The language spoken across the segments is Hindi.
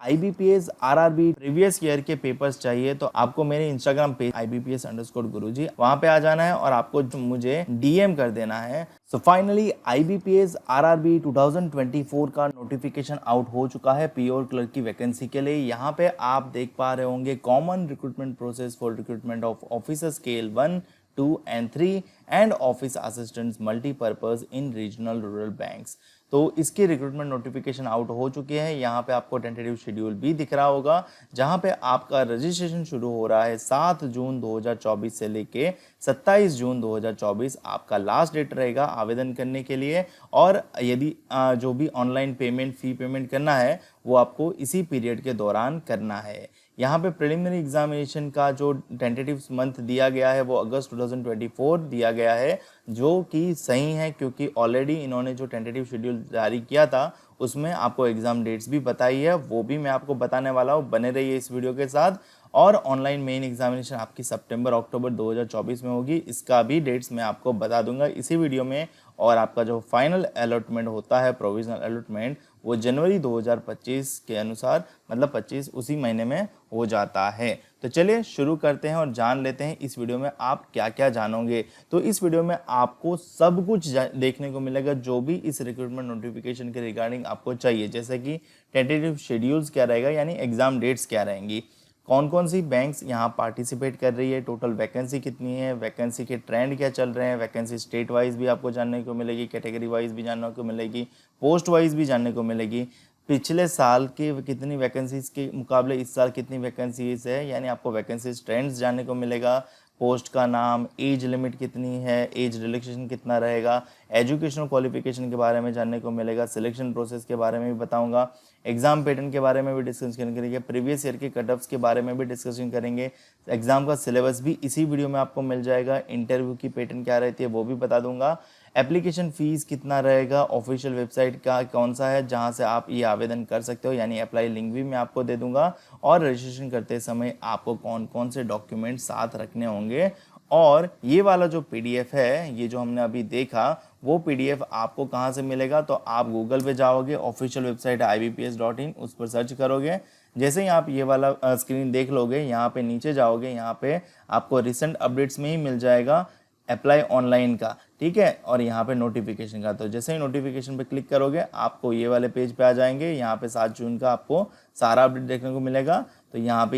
IBPS RRB प्रीवियस ईयर के पेपर्स चाहिए तो आपको मेरे इंस्टाग्राम पेज IBPS_गुरुजी वहां पे आ जाना है और आपको मुझे DM कर देना है। सो फाइनली IBPS RRB 2024 का नोटिफिकेशन आउट हो चुका है पीओ क्लर्क की वैकेंसी के लिए। यहाँ पे आप देख पा रहे होंगे common recruitment process for recruitment of officer scale 1, 2 and 3 and office assistants multipurpose in regional rural banks. तो इसकी रिक्रूटमेंट नोटिफिकेशन आउट हो चुकी है। यहाँ पे आपको टेंटेटिव शेड्यूल भी दिख रहा होगा जहाँ पे आपका रजिस्ट्रेशन शुरू हो रहा है 7 जून 2024 से लेके 27 जून 2024 आपका लास्ट डेट रहेगा आवेदन करने के लिए। और यदि जो भी ऑनलाइन पेमेंट फी पेमेंट करना है वो आपको इसी पीरियड के दौरान करना है। यहाँ पे प्रिलिमिनरी एग्जामिनेशन का जो टेंटेटिव मंथ दिया गया है वो अगस्त 2024 दिया गया है, जो कि सही है क्योंकि ऑलरेडी इन्होंने जो टेंटेटिव शेड्यूल जारी किया था उसमें आपको एग्जाम डेट्स भी बताई है, वो भी मैं आपको बताने वाला हूँ। बने रहिए इस वीडियो के साथ। और ऑनलाइन मेन एग्जामिनेशन आपकी सितंबर अक्टूबर 2024 में होगी, इसका भी डेट्स मैं आपको बता दूंगा इसी वीडियो में। और आपका जो फाइनल अलॉटमेंट होता है प्रोविजनल अलॉटमेंट वो जनवरी 2025 के अनुसार मतलब 25 उसी महीने में हो जाता है। तो चलिए शुरू करते हैं और जान लेते हैं इस वीडियो में आप क्या क्या जानोगे। तो इस वीडियो में आपको सब कुछ देखने को मिलेगा जो भी इस रिक्रूटमेंट नोटिफिकेशन के रिगार्डिंग आपको चाहिए, जैसे कि टेंटेटिव शेड्यूल्स क्या रहेगा यानी एग्जाम डेट्स क्या रहेंगी, कौन कौन सी बैंक्स यहाँ पार्टिसिपेट कर रही है, टोटल वैकेंसी कितनी है, वैकेंसी के ट्रेंड क्या चल रहे हैं, वैकेंसी स्टेट वाइज भी आपको जानने को मिलेगी, कैटेगरी वाइज भी जानने को मिलेगी, पोस्ट वाइज भी जानने को मिलेगी, पिछले साल के कितनी वैकेंसीज के मुकाबले इस साल कितनी वैकेंसीज है यानी आपको वैकेंसीज ट्रेंड्स जानने को मिलेगा, पोस्ट का नाम, एज लिमिट कितनी है, एज रिलैक्सेशन कितना रहेगा, एजुकेशनल क्वालिफिकेशन के बारे में जानने को मिलेगा, सिलेक्शन प्रोसेस के बारे में भी बताऊंगा, एग्जाम पैटर्न के बारे में भी डिस्कशन करेंगे, प्रीवियस ईयर के कटऑफ्स के बारे में भी डिस्कशन करेंगे, एग्जाम का सिलेबस भी इसी वीडियो में आपको मिल जाएगा, इंटरव्यू की पैटर्न क्या रहती है वो भी बता दूंगा, एप्लीकेशन फीस कितना रहेगा, ऑफिशियल वेबसाइट का कौन सा है जहां से आप ये आवेदन कर सकते हो यानी अप्लाई लिंक भी मैं आपको दे दूंगा, और रजिस्ट्रेशन करते समय आपको कौन कौन से डॉक्यूमेंट साथ रखने होंगे। और ये वाला जो पीडीएफ है, ये जो हमने अभी देखा वो पीडीएफ आपको कहाँ से मिलेगा, तो आप गूगल पे जाओगे, ऑफिशियल वेबसाइट IBPS.in उस पर सर्च करोगे। जैसे ही आप ये वाला स्क्रीन देख लोगे, यहाँ पे नीचे जाओगे, यहाँ पे आपको रिसेंट अपडेट्स में ही मिल जाएगा अप्लाई ऑनलाइन का, ठीक है, और यहाँ पे नोटिफिकेशन का। तो जैसे ही नोटिफिकेशन पे क्लिक करोगे आपको ये वाले पेज पे आ जाएंगे। यहाँ पे 7 जून का आपको सारा अपडेट देखने को मिलेगा। तो यहाँ पे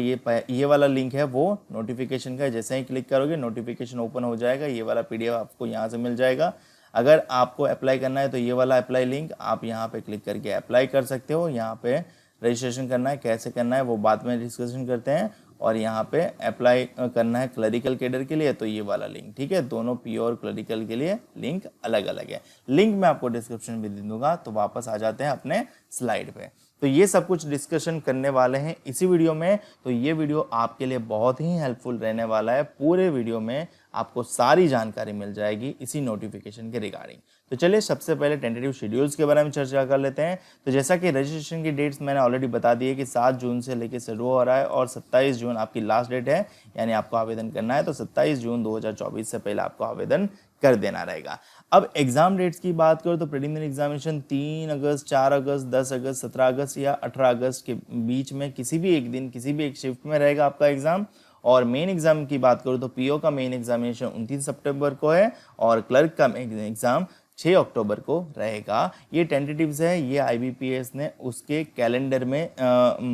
ये वाला लिंक है वो नोटिफिकेशन का, जैसे ही क्लिक करोगे नोटिफिकेशन ओपन हो जाएगा, ये वाला PDF आपको यहाँ से मिल जाएगा। अगर आपको अप्लाई करना है तो ये वाला अप्लाई लिंक आप यहाँ पे क्लिक करके अप्लाई कर सकते हो। यहाँ पे रजिस्ट्रेशन करना है, कैसे करना है वो बाद में डिस्कशन करते हैं। और यहाँ पे अप्लाई करना है क्लरिकल कैडर के लिए तो ये वाला लिंक, ठीक है, दोनों प्योर क्लरिकल के लिए लिंक अलग अलग है। लिंक मैं आपको डिस्क्रिप्शन में दे दूंगा। तो वापस आ जाते हैं अपने स्लाइड पे। तो ये सब कुछ डिस्कशन करने वाले हैं इसी वीडियो में। तो ये वीडियो आपके लिए बहुत ही हेल्पफुल रहने वाला है। पूरे वीडियो में आपको सारी जानकारी मिल जाएगी इसी नोटिफिकेशन के रिगार्डिंग। तो चलिए सबसे पहले टेंटेटिव शेड्यूल्स के बारे में चर्चा कर लेते हैं। तो जैसा कि रजिस्ट्रेशन की डेट्स मैंने ऑलरेडी बता दी है कि 7 जून से लेकर शुरू हो रहा है और 27 जून आपकी लास्ट डेट है यानी आपको आवेदन करना है। तो 27 जून 2024 से पहले आपको आवेदन कर देना रहेगा। अब एग्जाम डेट्स की बात करो तो प्रीलिमिनरी एग्जामिनेशन 3 अगस्त, 4 अगस्त, 10 अगस्त, 17 अगस्त या 18 अगस्त के बीच में किसी भी एक दिन किसी भी एक शिफ्ट में रहेगा आपका एग्जाम। और मेन एग्जाम की बात करूँ तो पीओ का मेन एग्जामिनेशन 29 सितंबर को है और क्लर्क का मेन एग्जाम 6 अक्टूबर को रहेगा। ये टेंटेटिव्स है, ये IBPS ने उसके कैलेंडर में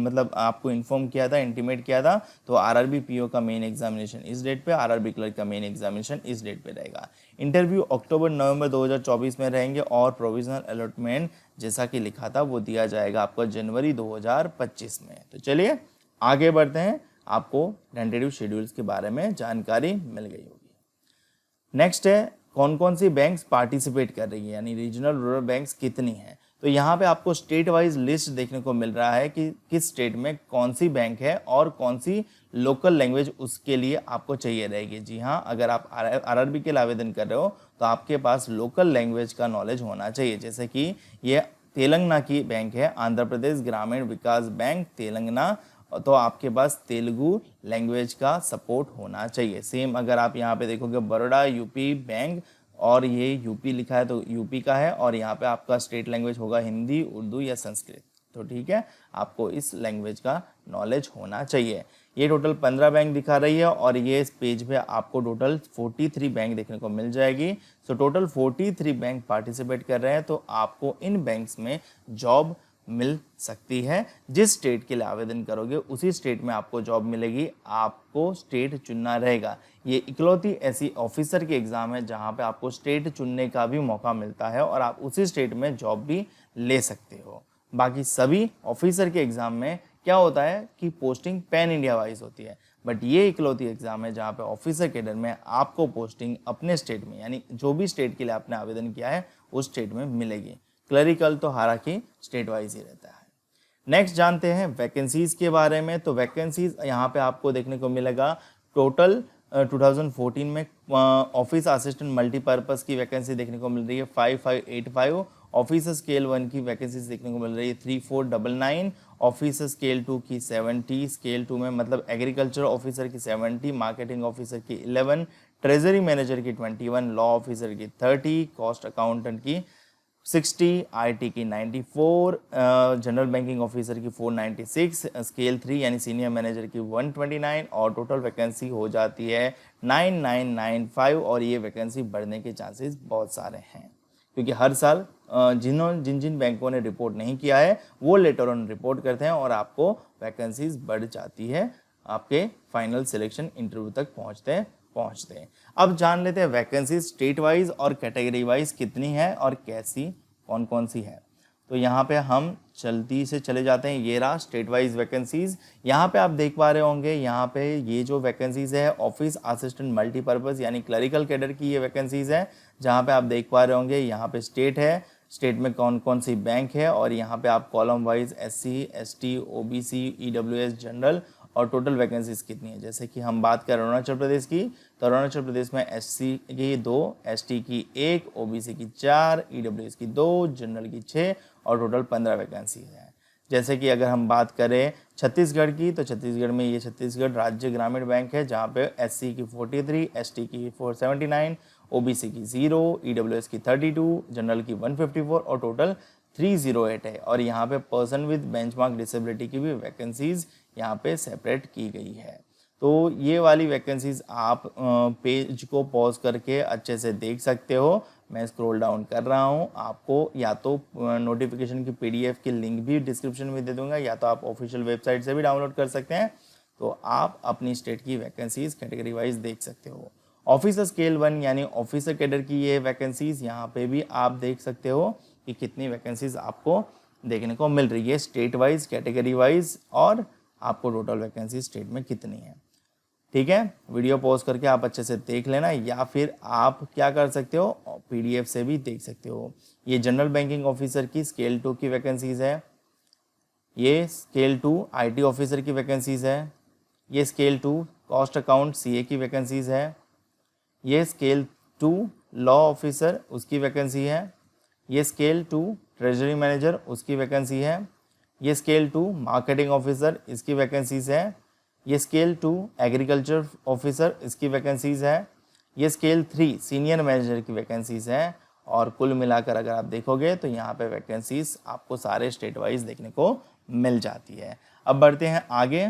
मतलब आपको इन्फॉर्म किया था, इंटीमेट किया था। तो RRB PO का मेन एग्जामिनेशन इस डेट पे, RRB क्लर्क का मेन एग्जामिनेशन इस डेट पे रहेगा। इंटरव्यू अक्टूबर-नवंबर 2024 में रहेंगे और प्रोविजनल अलॉटमेंट जैसा कि लिखा था वो दिया जाएगा आपको जनवरी 2025 में। तो चलिए आगे बढ़ते हैं, आपको टेंटेटिव शेड्यूल्स के बारे में जानकारी मिल गई होगी। नेक्स्ट है कौन कौन सी बैंक्स पार्टिसिपेट कर रही है यानी रीजनल रूरल बैंक्स कितनी हैं। तो यहाँ पे आपको स्टेट वाइज लिस्ट देखने को मिल रहा है कि किस स्टेट में कौन सी बैंक है और कौन सी लोकल लैंग्वेज उसके लिए आपको चाहिए रहेगी। जी हाँ, अगर आप RRB के लिए आवेदन कर रहे हो तो आपके पास लोकल लैंग्वेज का नॉलेज होना चाहिए। जैसे कि ये तेलंगाना की बैंक है, आंध्र प्रदेश ग्रामीण विकास बैंक तेलंगाना, तो आपके पास तेलुगु लैंग्वेज का सपोर्ट होना चाहिए। सेम अगर आप यहाँ पे देखोगे बड़ौदा यूपी बैंक और ये यूपी लिखा है तो यूपी का है और यहाँ पे आपका स्टेट लैंग्वेज होगा हिंदी, उर्दू या संस्कृत। तो ठीक है, आपको इस लैंग्वेज का नॉलेज होना चाहिए। ये टोटल 15 बैंक दिखा रही है और ये इस पेज पे आपको टोटल 43 बैंक देखने को मिल जाएगी। सो टोटल 43 बैंक पार्टिसिपेट कर रहे हैं, तो आपको इन बैंक्स में जॉब मिल सकती है। जिस स्टेट के लिए आवेदन करोगे उसी स्टेट में आपको जॉब मिलेगी, आपको स्टेट चुनना रहेगा। ये इकलौती ऐसी ऑफिसर की एग्ज़ाम है जहाँ पे आपको स्टेट चुनने का भी मौका मिलता है और आप उसी स्टेट में जॉब भी ले सकते हो। बाकी सभी ऑफिसर के एग्ज़ाम में क्या होता है कि पोस्टिंग पैन इंडिया वाइज होती है, बट ये इकलौती एग्ज़ाम है जहाँ पे ऑफिसर कैडर में आपको पोस्टिंग अपने स्टेट में, यानी जो भी स्टेट के लिए आपने आवेदन किया है उस स्टेट में मिलेगी। क्लरिकल तो हालांकि स्टेट वाइज ही रहता है। नेक्स्ट जानते हैं वैकेंसीज के बारे में। तो वैकेंसीज यहाँ पे आपको देखने को मिलेगा टोटल 2014 में ऑफिस असिस्टेंट मल्टीपर्पज़ की वैकेंसी देखने को मिल रही है 5585, ऑफिसर स्केल 1 की वैकेंसीज देखने को मिल रही है 3499, ऑफिसर स्केल 2 की 70, स्केल 2 में मतलब एग्रीकल्चर ऑफिसर की 70, मार्केटिंग ऑफिसर की 11, ट्रेजरी मैनेजर की 21, लॉ ऑफिसर की 30, कॉस्ट अकाउंटेंट की 60, आईटी की 94, जनरल बैंकिंग ऑफिसर की 496, स्केल 3 यानी सीनियर मैनेजर की 129 और टोटल वैकेंसी हो जाती है 9995। और ये वैकेंसी बढ़ने के चांसेस बहुत सारे हैं क्योंकि हर साल जिन बैंकों ने रिपोर्ट नहीं किया है वो लेटर ऑन रिपोर्ट करते हैं और आपको वैकेंसीज बढ़ जाती है आपके फाइनल सिलेक्शन इंटरव्यू तक पहुंचते। अब जान लेते हैं वैकेंसीज स्टेट वाइज और कैटेगरी वाइज कितनी है और कैसी कौन कौन सी है। तो यहाँ पे हम जल्दी से चले जाते हैं। ये रहा स्टेट वाइज वैकेंसीज। यहाँ पे आप देख पा रहे होंगे, यहाँ पे ये जो वैकेंसीज है ऑफिस असिस्टेंट मल्टीपर्पज़ यानी क्लरिकल कैडर की ये वैकेंसीज है, जहाँ पे आप देख पा रहे होंगे यहाँ पे स्टेट है, स्टेट में कौन कौन सी बैंक है और यहाँ पे आप column wise SC ST OBC EWS general और टोटल वैकेंसीज कितनी है। जैसे कि हम बात करें अरुणाचल प्रदेश की, तो अरुणाचल प्रदेश में SC की 2, ST की 1, OBC की 4, EWS की 2, जनरल की 6 और टोटल 15 वैकेंसी है। जैसे कि अगर हम बात करें छत्तीसगढ़ की, तो छत्तीसगढ़ में ये छत्तीसगढ़ राज्य ग्रामीण बैंक है जहाँ पे SC की 43, ST की 479, OBC की 0, EWS की 32, जनरल की 154 और टोटल 308 है। और यहाँ पे पर्सन विद बेंचमार्क डिसेबिलिटी की भी वैकेंसीज यहाँ पे सेपरेट की गई है। तो ये वाली वैकेंसीज आप पेज को पॉज करके अच्छे से देख सकते हो। मैं स्क्रॉल डाउन कर रहा हूँ, आपको या तो नोटिफिकेशन की PDF की लिंक भी डिस्क्रिप्शन में दे दूंगा या तो आप ऑफिशियल वेबसाइट से भी डाउनलोड कर सकते हैं। तो आप अपनी स्टेट की वैकेंसीज कैटेगरी वाइज देख सकते हो। ऑफिसर स्केल 1 यानी ऑफिसर कैडर की ये वैकेंसीज यहाँ पे भी आप देख सकते हो कि कितनी वैकेंसीज आपको देखने को मिल रही है स्टेट वाइज कैटेगरी वाइज और आपको टोटल वैकेंसी स्टेट में कितनी है। ठीक है, वीडियो पॉज करके आप अच्छे से देख लेना या फिर आप क्या कर सकते हो PDF से भी देख सकते हो। ये जनरल बैंकिंग ऑफिसर की स्केल 2 की वैकेंसीज है, ये स्केल 2 IT ऑफिसर की वैकेंसीज है, ये स्केल 2 कॉस्ट अकाउंट CA की वैकेंसीज है, ये स्केल 2 लॉ ऑफिसर उसकी वैकेंसी है, ये स्केल 2 ट्रेजरी मैनेजर उसकी वैकेंसी है, ये स्केल 2 मार्केटिंग ऑफिसर इसकी वैकेंसीज है, ये स्केल 2 एग्रीकल्चर ऑफिसर इसकी वैकेंसीज है, ये स्केल 3 सीनियर मैनेजर की वैकेंसीज है। और कुल मिलाकर अगर आप देखोगे तो यहाँ पे वैकेंसीज आपको सारे स्टेट वाइज देखने को मिल जाती है। अब बढ़ते हैं आगे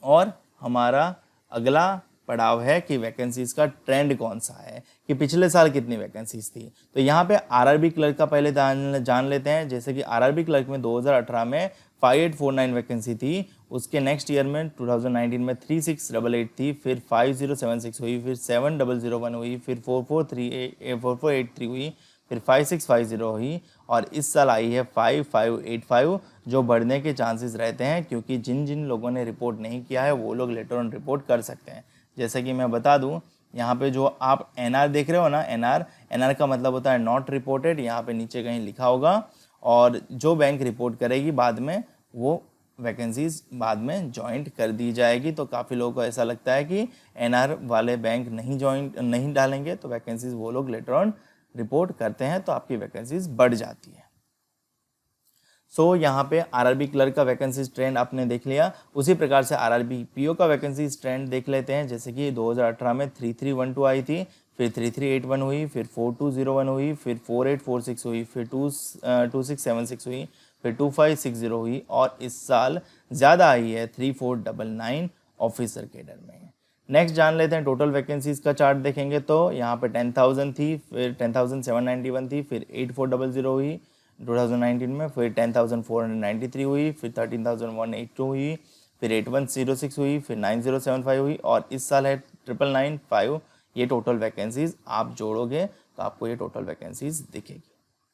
और हमारा अगला पड़ाव है कि वैकेंसीज का ट्रेंड कौन सा है, कि पिछले साल कितनी वैकेंसीज थी। तो यहाँ पे RRB क्लर्क का पहले जान लेते हैं। जैसे कि RRB क्लर्क में 2018 में 5849 वैकेंसी थी, उसके नेक्स्ट ईयर में 2019 में 3688 थी, फिर 5076 हुई, फिर 7001 हुई, फिर 4483 हुई, फिर 5650 हुई और इस साल आई है 5585, जो बढ़ने के चांसेस रहते हैं क्योंकि जिन जिन लोगों ने रिपोर्ट नहीं किया है वो लोग लेटर ऑन रिपोर्ट कर सकते हैं। जैसे कि मैं बता दूं, यहाँ पे जो आप NR देख रहे हो ना, NR का मतलब होता है नॉट रिपोर्टेड, यहाँ पे नीचे कहीं लिखा होगा। और जो बैंक रिपोर्ट करेगी बाद में वो वैकेंसीज बाद में जॉइंट कर दी जाएगी। तो काफ़ी लोगों को ऐसा लगता है कि NR वाले बैंक नहीं डालेंगे तो वैकेंसीज वो लोग लेटर ऑन रिपोर्ट करते हैं तो आपकी वैकेंसीज बढ़ जाती है। सो यहाँ पे RRB क्लर्क का वैकेंसीज ट्रेंड आपने देख लिया, उसी प्रकार से RRB PO का वैकेंसीज ट्रेंड देख लेते हैं। जैसे कि 2018 में 3312 आई थी, फिर 3381 हुई, फिर 4201 हुई, फिर 4846 हुई, फिर 2676 हुई, फिर 2560 हुई और इस साल ज़्यादा आई है 3499 ऑफिसर कैडर में। नेक्स्ट जान लेते हैं टोटल वैकेंसीज का चार्ट देखेंगे तो यहाँ पे 10,000 थी, फिर 10,791 थी, फिर 8400 हुई 2019 में, फिर 10,493 हुई, फिर 13,182 हुई, फिर 8106 हुई, फिर 9075 हुई और इस साल है 9995। ये टोटल वैकेंसीज आप जोड़ोगे तो आपको ये टोटल वैकेंसीज दिखेगी।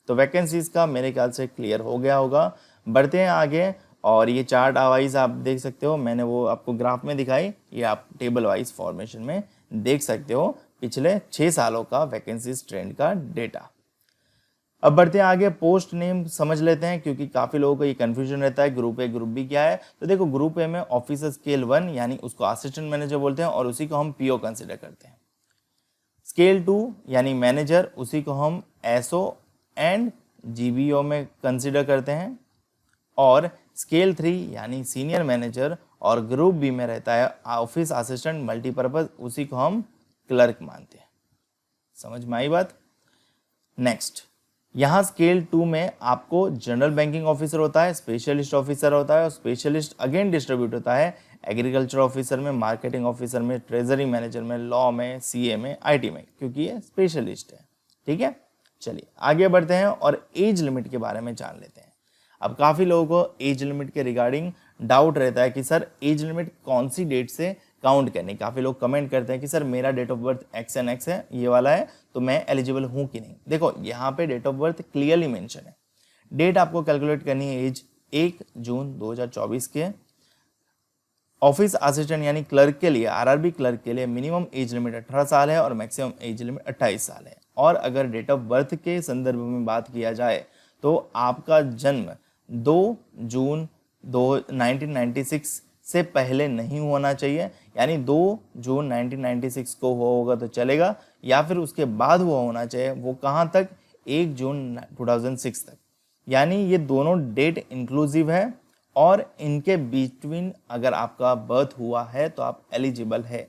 तो वैकेंसीज का मेरे ख्याल से क्लियर हो गया होगा। बढ़ते हैं आगे और ये चार्ट वाइज आप देख सकते हो, मैंने वो आपको ग्राफ में दिखाई, ये आप टेबल वाइज फॉर्मेशन में देख सकते हो पिछले 6 सालों का वैकेंसीज ट्रेंड का डेटा। अब बढ़ते हैं आगे, पोस्ट नेम समझ लेते हैं क्योंकि काफ़ी लोगों को ये कन्फ्यूजन रहता है ग्रुप ए ग्रुप बी क्या है। तो देखो ग्रुप ए में ऑफिसर स्केल 1 यानी उसको असिस्टेंट मैनेजर बोलते हैं और उसी को हम पीओ कंसिडर करते हैं। स्केल 2 यानी मैनेजर, उसी को हम एसओ एंड जीबीओ में कंसिडर करते हैं। और स्केल 3 यानी सीनियर मैनेजर और ग्रुप बी में रहता है ऑफिस असिस्टेंट मल्टीपर्पज, उसी को हम क्लर्क मानते हैं। समझ में आई बात। नेक्स्ट, यहाँ स्केल 2 में आपको जनरल बैंकिंग ऑफिसर होता है, स्पेशलिस्ट ऑफिसर होता है और स्पेशलिस्ट अगेन डिस्ट्रीब्यूट होता है एग्रीकल्चर ऑफिसर में, मार्केटिंग ऑफिसर में, ट्रेजरी मैनेजर में, लॉ में, सीए में, आईटी में, क्योंकि ये स्पेशलिस्ट है। ठीक है, चलिए आगे बढ़ते हैं और एज लिमिट के बारे में जान लेते हैं। अब काफ़ी लोगों को एज लिमिट के रिगार्डिंग डाउट रहता है कि सर एज लिमिट कौन सी डेट से काउंट करनी। काफ़ी लोग कमेंट करते हैं कि सर मेरा date of birth X and X है, ये वाला है, तो मैं एलिजिबल हूँ कि नहीं। देखो यहाँ पे date of birth clearly mention है। डेट आपको कैलकुलेट करनी है एज 1 जून 2024 के। ऑफिस असिस्टेंट यानी क्लर्क के लिए, आरआरबी क्लर्क के लिए मिनिमम एज लिमिट 18 साल है और मैक्सिमम एज लिमिट 28 साल है। और अगर डेट ऑफ बर्थ के संदर्भ में बात किया जाए तो आपका जन्म 2 जून 1996 से पहले नहीं होना चाहिए, यानी 2 जून 1996 को हुआ होगा तो चलेगा, या फिर उसके बाद हुआ होना चाहिए। वो कहाँ तक, 1 जून 2006 तक। यानी ये दोनों डेट इंक्लूसिव है और इनके बिटवीन अगर आपका बर्थ हुआ है तो आप एलिजिबल है।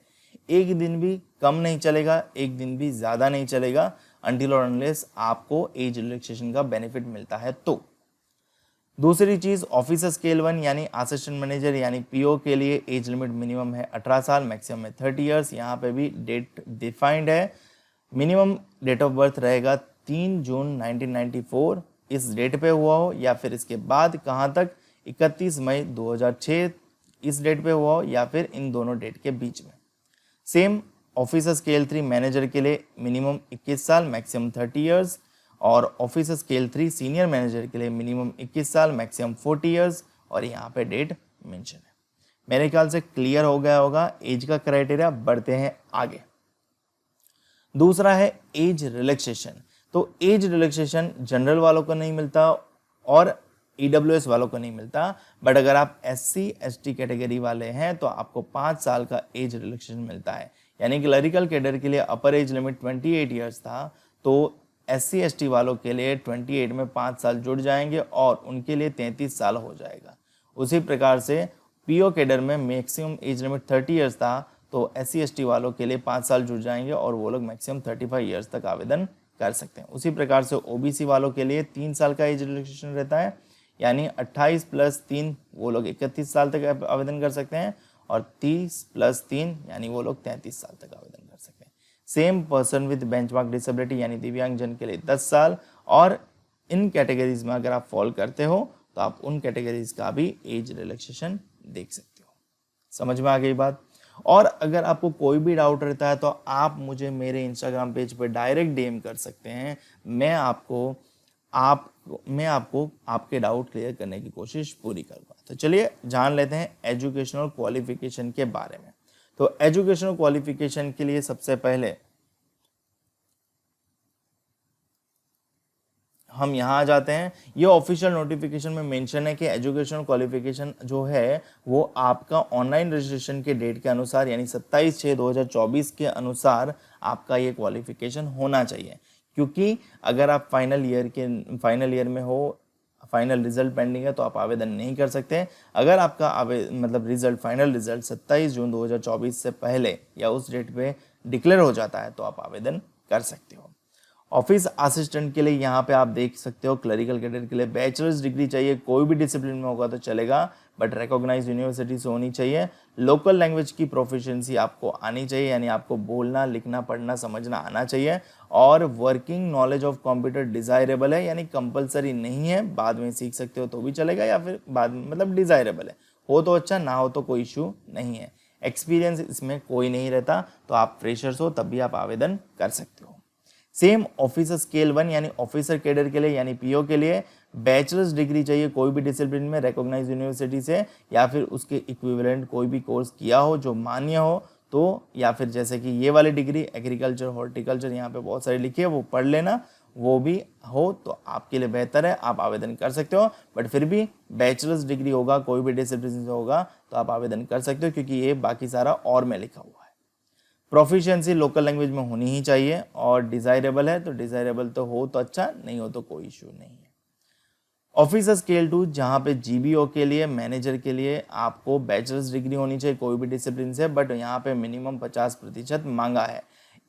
एक दिन भी कम नहीं चलेगा, एक दिन भी ज़्यादा नहीं चलेगा, अनटिल और अनलेस आपको एज रिलैक्सेशन का बेनिफिट मिलता है। तो दूसरी चीज़, ऑफिसर स्केल 1 यानी असिस्टेंट मैनेजर यानी पीओ के लिए एज लिमिट मिनिमम है 18 साल, मैक्सिमम है 30 इयर्स। यहाँ पे भी डेट डिफाइंड है। मिनिमम डेट ऑफ बर्थ रहेगा 3 जून 1994, इस डेट पे हुआ हो या फिर इसके बाद कहाँ तक 31 मई 2006 इस डेट पे हुआ हो या फिर इन दोनों डेट के बीच में। सेम ऑफिसर स्केल 3 मैनेजर के लिए मिनिमम 21 साल, मैक्सिमम 30 इयर्स। और ऑफिसर स्केल 3 सीनियर मैनेजर के लिए मिनिमम 21 साल, मैक्सिमम 40 इयर्स। और यहाँ पे डेट मेंशन है। मेरे ख्याल से क्लियर हो गया होगा एज का क्राइटेरिया। बढ़ते हैं आगे। दूसरा है एज रिलैक्सेशन। तो एज रिलैक्सेशन जनरल वालों को नहीं मिलता और ईडब्ल्यूएस वालों को नहीं मिलता, बट अगर आप एससी एसटी कैटेगरी वाले हैं तो आपको 5 साल का एज रिलैक्सेशन मिलता है। यानी कि क्लरिकल कैडर के लिए अपर एज लिमिट 28 इयर्स था, तो एससी एसटी वालों के लिए 28 में 5 साल जुड़ जाएंगे और उनके लिए 33 साल हो जाएगा। उसी प्रकार से पीओ कैडर में मैक्सिमम एज लिमिट 30 इयर्स था, तो एससी एसटी वालों के लिए 5 साल जुड़ जाएंगे और वो लोग मैक्सिमम 35 इयर्स तक आवेदन कर सकते हैं। उसी प्रकार से ओबीसी वालों के लिए 3 साल का एज रिलैक्सेशन रहता है, यानी 28 + 3 वो लोग 31 साल तक आवेदन कर सकते हैं और 30 + 3 यानी वो लोग 33 साल तक आवेदन कर सकते हैं। Same person with benchmark disability यानी दिव्यांगजन के लिए 10 साल। और इन कैटेगरीज में अगर आप फॉल करते हो तो आप उन कैटेगरीज का भी एज रिलैक्सेशन देख सकते हो। समझ में आ गई बात। और अगर आपको कोई भी डाउट रहता है तो आप मुझे मेरे इंस्टाग्राम पेज पर डायरेक्ट डीएम कर सकते हैं। मैं आपको आपके डाउट क्लियर करने की कोशिश पूरी करूँगा। तो चलिए जान लेते हैं एजुकेशनल क्वालिफिकेशन के बारे में। तो एजुकेशनल क्वालिफिकेशन के लिए सबसे पहले हम यहाँ आ जाते हैं। ये ऑफिशियल नोटिफिकेशन में मेंशन है कि एजुकेशनल क्वालिफिकेशन जो है वो आपका ऑनलाइन रजिस्ट्रेशन के डेट के अनुसार यानी 27/6/2024 के अनुसार आपका ये क्वालिफिकेशन होना चाहिए। क्योंकि अगर आप फाइनल ईयर में हो, फाइनल रिजल्ट पेंडिंग है, तो आप आवेदन नहीं कर सकते। अगर आपका फाइनल रिजल्ट 27 जून 2024 से पहले या उस डेट पे डिक्लेयर हो जाता है तो आप आवेदन कर सकते हो। ऑफिस असिस्टेंट के लिए यहाँ पे आप देख सकते हो क्लरिकल कैडर के लिए बैचलर्स डिग्री चाहिए, कोई भी डिसिप्लिन में होगा तो चलेगा बट रिकॉग्नाइज यूनिवर्सिटी से होनी चाहिए। लोकल लैंग्वेज की प्रोफिशिएंसी आपको आनी चाहिए, यानी आपको बोलना लिखना पढ़ना समझना आना चाहिए। और working knowledge of computer desirable है, यानी कंपलसरी नहीं है, बाद में सीख सकते हो तो भी चलेगा या फिर बाद में मतलब डिजायरेबल है, हो तो अच्छा ना हो तो कोई इशू नहीं है। एक्सपीरियंस इसमें कोई नहीं रहता, तो आप फ्रेशर्स हो तब भी आप आवेदन कर सकते हो। सेम ऑफिसर स्केल 1 यानी ऑफिसर कैडर के लिए यानी पीओ के लिए बैचलर्स डिग्री चाहिए कोई भी डिसिप्लिन में रिकॉग्नाइज यूनिवर्सिटी से, या फिर उसके इक्विवेलेंट कोई भी कोर्स किया हो जो मान्य हो तो, या फिर जैसे कि ये वाली डिग्री एग्रीकल्चर हॉर्टिकल्चर यहाँ पे बहुत सारी लिखी है वो पढ़ लेना, वो भी हो तो आपके लिए बेहतर है, आप आवेदन कर सकते हो। बट फिर भी बैचलर्स डिग्री होगा कोई भी डिसिप्लिन से होगा तो आप आवेदन कर सकते हो, क्योंकि ये बाकी सारा और में लिखा हुआ है। प्रोफिशिएंसी लोकल लैंग्वेज में होनी ही चाहिए, और डिजायरेबल है तो डिजायरेबल तो हो तो अच्छा, नहीं हो तो कोई इशू नहीं है। ऑफिसर स्केल 2 जहाँ पे जीबीओ के लिए मैनेजर के लिए आपको बैचलर्स डिग्री होनी चाहिए कोई भी डिसिप्लिन से, बट यहाँ पे मिनिमम 50% मांगा है।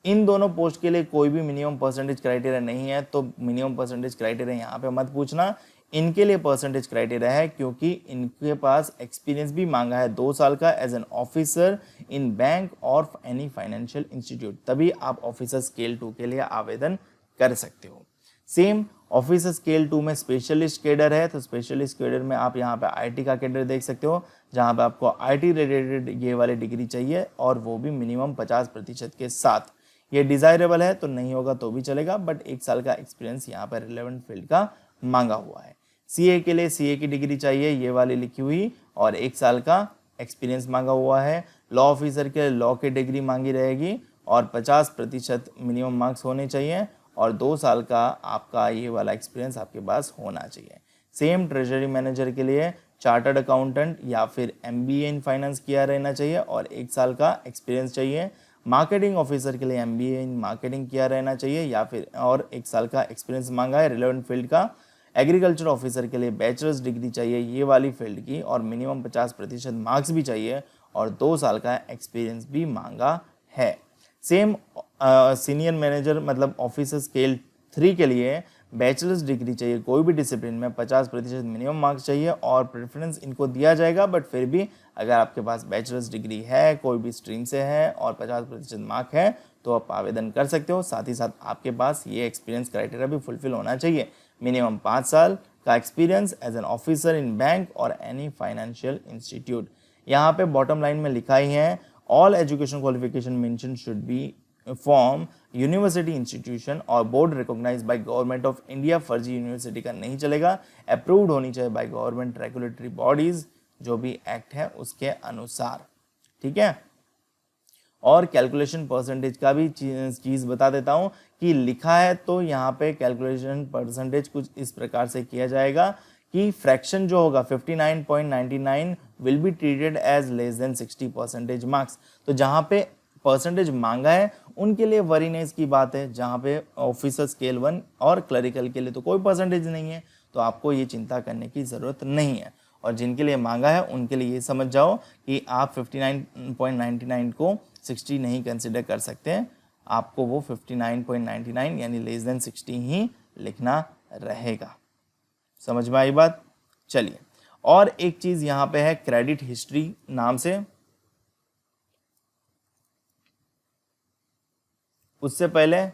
इन दोनों पोस्ट के लिए कोई भी मिनिमम परसेंटेज क्राइटेरिया नहीं है, तो मिनिमम परसेंटेज क्राइटेरिया यहाँ पे मत पूछना। इनके लिए परसेंटेज क्राइटेरिया है क्योंकि इनके पास एक्सपीरियंस भी मांगा है 2 साल का as an officer in bank और एनी फाइनेंशियल इंस्टीट्यूट, तभी आप ऑफिसर स्केल 2 के लिए आवेदन कर सकते हो। सेम ऑफिसर स्केल 2 में स्पेशलिस्ट कैडर है, तो स्पेशलिस्ट कैडर में आप यहाँ पे आईटी का कैडर देख सकते हो, जहाँ पे आपको आईटी रिलेटेड ये वाली डिग्री चाहिए और वो भी मिनिमम 50% के साथ। ये डिजायरेबल है तो नहीं होगा तो भी चलेगा, बट 1 साल का एक्सपीरियंस यहाँ पर रिलेवेंट फील्ड का मांगा हुआ है। सीए के लिए सीए की डिग्री चाहिए ये वाली लिखी हुई, और 1 साल का एक्सपीरियंस मांगा हुआ है। लॉ ऑफिसर के लॉ की डिग्री मांगी रहेगी और 50% मिनिमम मार्क्स होने चाहिए, और 2 साल का आपका ये वाला एक्सपीरियंस आपके पास होना चाहिए। सेम ट्रेजरी मैनेजर के लिए चार्टर्ड अकाउंटेंट या फिर एमबीए इन फाइनेंस किया रहना चाहिए और 1 साल का एक्सपीरियंस चाहिए। मार्केटिंग ऑफिसर के लिए एमबीए इन मार्केटिंग किया रहना चाहिए या फिर और 1 साल का एक्सपीरियंस मांगा है रिलेवेंट फील्ड का। एग्रीकल्चर ऑफिसर के लिए बैचलर्स डिग्री चाहिए ये वाली फील्ड की, और मिनिमम 50% मार्क्स भी चाहिए और 2 साल का एक्सपीरियंस भी मांगा है। सेम सीनियर मैनेजर मतलब ऑफिसर स्केल 3 के लिए बैचलर्स डिग्री चाहिए कोई भी डिसिप्लिन में, 50% मिनिमम मार्क्स चाहिए और प्रेफरेंस इनको दिया जाएगा, बट फिर भी अगर आपके पास बैचलर्स डिग्री है कोई भी स्ट्रीम से है और 50% मार्क है तो आप आवेदन कर सकते हो। साथ ही साथ आपके पास ये एक्सपीरियंस क्राइटेरिया भी फुलफिल होना चाहिए, मिनिमम 5 साल का experience as an officer in bank और एनी फाइनेंशियल इंस्टीट्यूट। यहाँ पे बॉटम लाइन में लिखा ही है all education qualification mention should be form university institution और board recognise by government of India. फर्जी यूनिवर्सिटी का नहीं चलेगा, अप्रूव्ड होनी चाहिए बाय गवर्नमेंट रेगुलेटरी बॉडीज जो भी एक्ट है उसके अनुसार, ठीक है। और कैलकुलेशन परसेंटेज का भी चीज़ बता देता हूँ कि लिखा है तो यहाँ पे कैलकुलेशन परसेंटेज कुछ इस प्रकार से किया जाएगा कि फ्रैक्शन जो होगा 59.99 will be treated as less than 60% marks. तो जहाँ पे परसेंटेज मांगा है उनके लिए वरीनेस की बात है, जहाँ पे ऑफिसर स्केल 1 और क्लरिकल के लिए तो कोई परसेंटेज नहीं है, तो आपको ये चिंता करने की ज़रूरत नहीं है। और जिनके लिए मांगा है उनके लिए ये समझ जाओ कि आप 59.99 को 60 नहीं कंसिडर कर सकते, आपको वो 59.99 यानी लेस देन 60 ही लिखना रहेगा। समझ में आई बात? चलिए, और एक चीज़ यहाँ पे है क्रेडिट हिस्ट्री नाम से। उससे पहले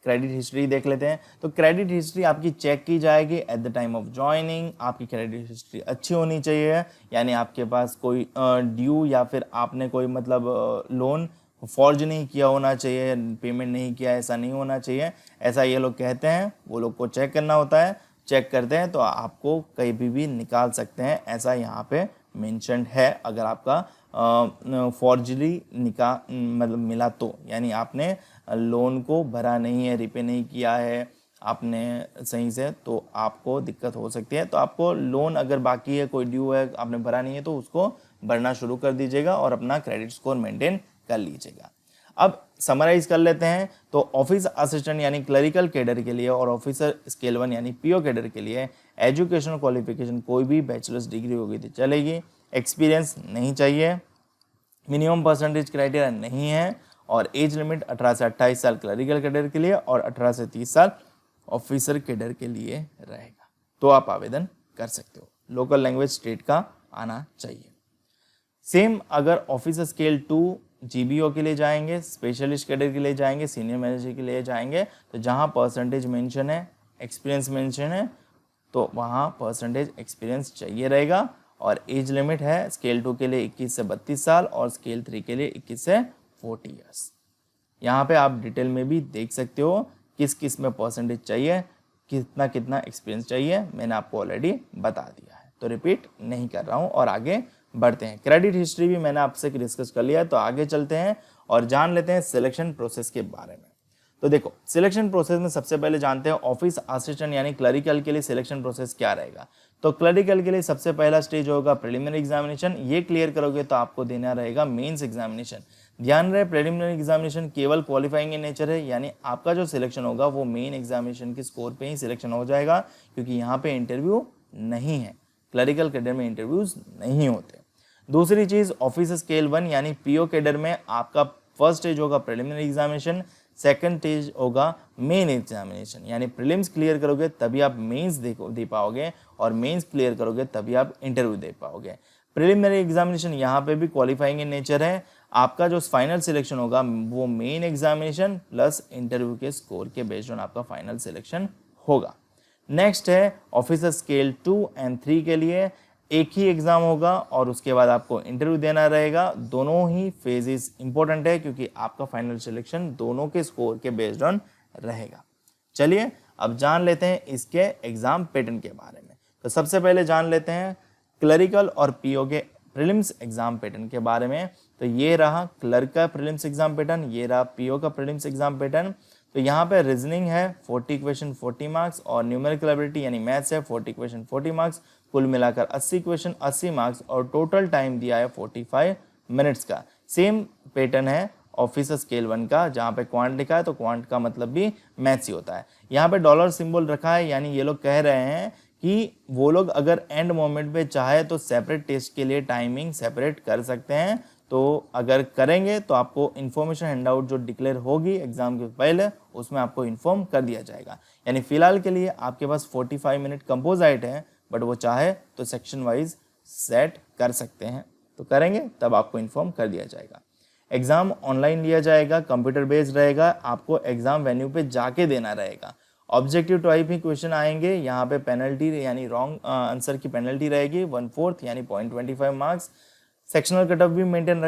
क्रेडिट हिस्ट्री देख लेते हैं। तो क्रेडिट हिस्ट्री आपकी चेक की जाएगी at the time of joining. आपकी क्रेडिट हिस्ट्री अच्छी होनी चाहिए, यानी आपके पास कोई ड्यू या फिर आपने कोई मतलब लोन फॉर्ज नहीं किया होना चाहिए, पेमेंट नहीं किया, ऐसा नहीं होना चाहिए। ऐसा ये लोग कहते हैं, वो लोग को चेक करना होता है, चेक करते हैं तो आपको कहीं भी निकाल सकते हैं, ऐसा यहाँ पे मेंशन्ड है। अगर आपका फॉर्जरी मतलब मिला तो, यानी आपने लोन को भरा नहीं है, रिपे नहीं किया है आपने सही से, तो आपको दिक्कत हो सकती है। तो आपको लोन अगर बाकी है, कोई ड्यू है, आपने भरा नहीं है, तो उसको भरना शुरू कर दीजिएगा और अपना क्रेडिट स्कोर मेंटेन कर लीजिएगा। अब समराइज कर लेते हैं। तो ऑफिस असिस्टेंट यानी क्लरिकल कैडर के लिए और ऑफिसर स्केल 1 यानी पीओ कैडर के लिए एजुकेशनल क्वालिफिकेशन कोई भी बैचलर्स डिग्री होगी तो चलेगी, एक्सपीरियंस नहीं चाहिए, मिनिमम परसेंटेज क्राइटेरिया नहीं है, और एज लिमिट 18 से 28 साल क्लरिकल कैडर के लिए और 18 से 30 साल ऑफिसर कैडर के लिए रहेगा। तो आप आवेदन कर सकते हो। लोकल लैंग्वेज स्टेट का आना चाहिए। सेम अगर ऑफिसर स्केल 2 जीबीओ के लिए जाएंगे, स्पेशलिस्ट कैडर के लिए जाएंगे, सीनियर मैनेजर के लिए जाएंगे, तो जहां परसेंटेज मेंशन है, एक्सपीरियंस मेंशन है, तो वहां परसेंटेज एक्सपीरियंस चाहिए रहेगा। और एज लिमिट है स्केल 2 के लिए 21 से 32 साल और स्केल 3 के लिए 21 से 40 ईयर्स। यहाँ पे आप डिटेल में भी देख सकते हो किस किस में परसेंटेज चाहिए, कितना कितना एक्सपीरियंस चाहिए, मैंने आपको ऑलरेडी बता दिया है, तो रिपीट नहीं कर रहा हूँ। और आगे बढ़ते हैं। क्रेडिट हिस्ट्री भी मैंने आपसे डिस्कस कर लिया है, तो आगे चलते हैं और जान लेते हैं सिलेक्शन प्रोसेस के बारे में। तो देखो, सिलेक्शन प्रोसेस में सबसे पहले जानते हैं ऑफिस असिस्टेंट यानी क्लरिकल के लिए सिलेक्शन प्रोसेस क्या रहेगा। तो क्लरिकल के लिए सबसे पहला स्टेज होगा प्रिलिमिनरी एग्जामिनेशन। ये क्लियर करोगे तो आपको देना रहेगा मेंस एग्जामिनेशन। ध्यान रहे, प्रिलिमिनरी एग्जामिनेशन केवल क्वालिफाइंग इन नेचर है, यानी आपका जो सिलेक्शन होगा वो मेन एग्जामिनेशन के स्कोर पे ही सिलेक्शन हो जाएगा, क्योंकि यहाँ पे इंटरव्यू नहीं है। क्लरिकल कैडर में इंटरव्यूज नहीं होते। दूसरी चीज, ऑफिसर स्केल 1 यानी पीओ कैडर में आपका फर्स्ट स्टेज होगा प्रिलिमिनरी एग्जामिनेशन, सेकंड स्टेज होगा मेन एग्जामिनेशन। यानी प्रीलिम्स क्लियर करोगे तभी आप मेंस दे पाओगे और मेंस क्लियर करोगे तभी आप इंटरव्यू दे पाओगे। प्रिलिमिनरी एग्जामिनेशन यहाँ पे भी क्वालिफाइंग इन नेचर है। आपका जो फाइनल सिलेक्शन होगा वो मेन एग्जामिनेशन प्लस इंटरव्यू के स्कोर के बेस्ड ऑन आपका फाइनल सिलेक्शन होगा। नेक्स्ट है ऑफिसर स्केल 2 एंड 3 के लिए एक ही एग्जाम होगा और उसके बाद आपको इंटरव्यू देना रहेगा। दोनों ही फेजेस इंपॉर्टेंट है, क्योंकि आपका फाइनल सिलेक्शन दोनों के स्कोर के बेस्ड ऑन रहेगा। चलिए अब जान लेते हैं इसके एग्जाम पैटर्न के बारे में। तो सबसे पहले जान लेते हैं क्लरिकल और पीओ के प्रीलिम्स एग्जाम पैटर्न के बारे में। तो ये रहा क्लर्क का प्रीलिम्स एग्जाम पैटर्न, ये रहा पीओ का प्रीलिम्स एग्जाम पैटर्न। तो यहाँ पे रीजनिंग है 40 क्वेश्चन 40 मार्क्स और न्यूमेरिकल एबिलिटी यानी मैथ्स है 40 क्वेश्चन 40 मार्क्स। कुल मिलाकर 80 क्वेश्चन 80 मार्क्स और टोटल टाइम दिया है 45 मिनट्स का। सेम पैटर्न है ऑफिसर स्केल 1 का, जहाँ पे क्वांट लिखा है तो क्वांट का मतलब भी मैथ्स ही होता है। यहाँ पे डॉलर सिंबल रखा है, यानी ये लोग कह रहे हैं कि वो लोग अगर एंड मोमेंट पे चाहे तो सेपरेट टेस्ट के लिए टाइमिंग सेपरेट कर सकते हैं। तो अगर करेंगे तो आपको इन्फॉर्मेशन हैंडआउट जो डिक्लेयर होगी एग्जाम के पहले उसमें आपको इन्फॉर्म कर दिया जाएगा। यानी फिलहाल के लिए आपके पास 45 मिनट कंपोजाइट है, बट वो चाहे तो सेक्शन वाइज सेट कर सकते हैं, तो करेंगे तब आपको इन्फॉर्म कर दिया जाएगा। एग्जाम ऑनलाइन लिया जाएगा, कंप्यूटर बेस्ड रहेगा, आपको एग्जाम वेन्यू पे जाके देना रहेगा। ऑब्जेक्टिव टाइप ही क्वेश्चन आएंगे, यहाँ पे पेनल्टी यानी रॉन्ग आंसर की पेनल्टी रहेगी 1/4 यानी 0.25 मार्क्स। सेक्शनल कट ऑफ भी मेंटेन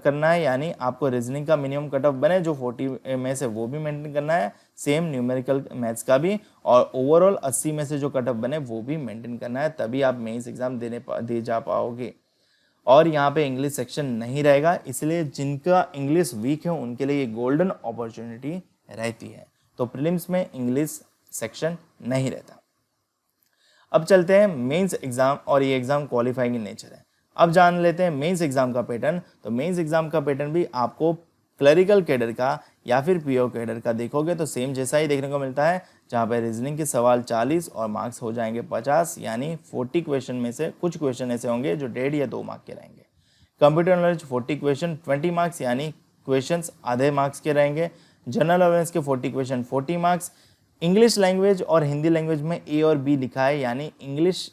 करना है, यानी आपको रीजनिंग का मिनिमम कट ऑफ बने जो 40 में से वो भी मेंटेन करना है, सेम न्यूमेरिकल मैथ्स का भी, और ओवरऑल 80 में से जो कट ऑफ बने वो भी मेंटेन करना है, तभी आप मेंस एग्जाम दे जा पाओगे। और यहाँ पे इंग्लिश सेक्शन नहीं रहेगा, इसलिए जिनका इंग्लिश वीक है उनके लिए ये गोल्डन अपॉर्चुनिटी रहती है। तो प्रीलिम्स में इंग्लिश सेक्शन नहीं रहता। अब चलते हैं मेंस एग्जाम, और ये एग्जाम क्वालिफाइंग इन नेचर है। अब जान लेते हैं मेंस एग्जाम का पैटर्न। तो मेंस एग्जाम का पैटर्न भी आपको क्लरिकल कैडर का या फिर पीओ कैडर का देखोगे तो सेम जैसा ही देखने को मिलता है, जहाँ पे रीजनिंग के सवाल 40 और मार्क्स हो जाएंगे 50, यानी 40 क्वेश्चन में से कुछ क्वेश्चन ऐसे होंगे जो 1.5 या 2 मार्क के रहेंगे। कंप्यूटर नॉलेज 40 क्वेश्चन 20 मार्क्स, यानी क्वेश्चंस आधे मार्क्स के रहेंगे। जनरल अवेयरनेस के 40 क्वेश्चन 40 मार्क्स। इंग्लिश लैंग्वेज और हिंदी लैंग्वेज में ए और बी लिखा है, यानी इंग्लिश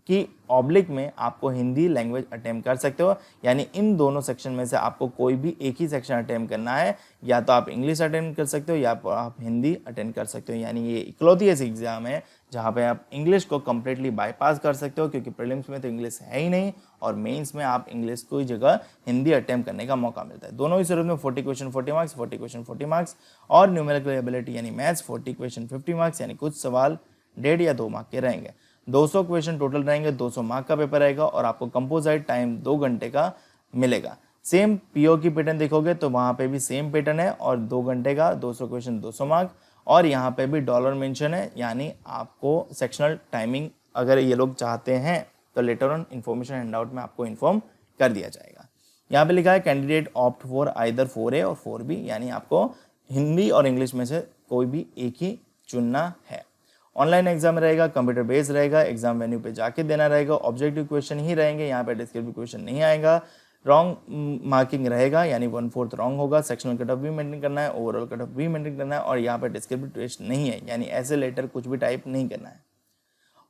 की ऑब्लिक में आपको हिंदी लैंग्वेज अटेम्प्ट कर सकते हो, यानी इन दोनों सेक्शन में से आपको कोई भी एक ही सेक्शन अटेम्प्ट करना है, या तो आप इंग्लिश अटेम्प्ट कर सकते हो या आप हिंदी अटेम्प्ट कर सकते हो। यानी ये इकलौती ऐसी एग्जाम है जहाँ पे आप इंग्लिश को कम्प्लीटली बाईपास कर सकते हो, क्योंकि प्रीलिम्स में तो इंग्लिश है ही नहीं और मेंस में आप इंग्लिश को ही जगह हिंदी अटेम्प्ट करने का मौका मिलता है। दोनों ही स्वरूप में 40 क्वेश्चन 40 मार्क्स, 40 क्वेश्चन 40 मार्क्स, और न्यूमेरिकल एबिलिटी यानी मैथ्स 40 क्वेश्चन 50 मार्क्स, यानी कुछ सवाल 1.5 या 2 मार्क के रहेंगे। 200 क्वेश्चन टोटल रहेंगे, 200 मार्क का पेपर रहेगा और आपको कंपोजाइट टाइम 2 घंटे का मिलेगा। सेम पीओ की पैटर्न देखोगे तो वहाँ पे भी सेम पैटर्न है और 2 घंटे का 200 क्वेश्चन 200 मार्क, और यहाँ पे भी डॉलर मेंशन है, यानी आपको सेक्शनल टाइमिंग अगर ये लोग चाहते हैं तो लेटर ऑन इन्फॉर्मेशन हैंडआउट में आपको इन्फॉर्म कर दिया जाएगा। यहाँ पे लिखा है candidate opt for either 4A और 4B, यानी आपको हिंदी और इंग्लिश में से कोई भी एक ही चुनना है। ऑनलाइन एग्जाम रहेगा, कंप्यूटर बेस्ड रहेगा, एग्जाम वेन्यू पे जाके देना रहेगा। ऑब्जेक्टिव क्वेश्चन ही रहेंगे, यहाँ पे डिस्क्रिप्टिव क्वेश्चन नहीं आएगा। रॉन्ग मार्किंग रहेगा, यानी 1/4 रॉन्ग होगा। सेक्शनल कट ऑफ भी मेंटेन करना है, ओवरऑल कट ऑफ भी मेंटेन करना है, और यहाँ पे डिस्क्रिप्टिव टेस्ट नहीं है, यानी ऐसे लेटर कुछ भी टाइप नहीं करना है।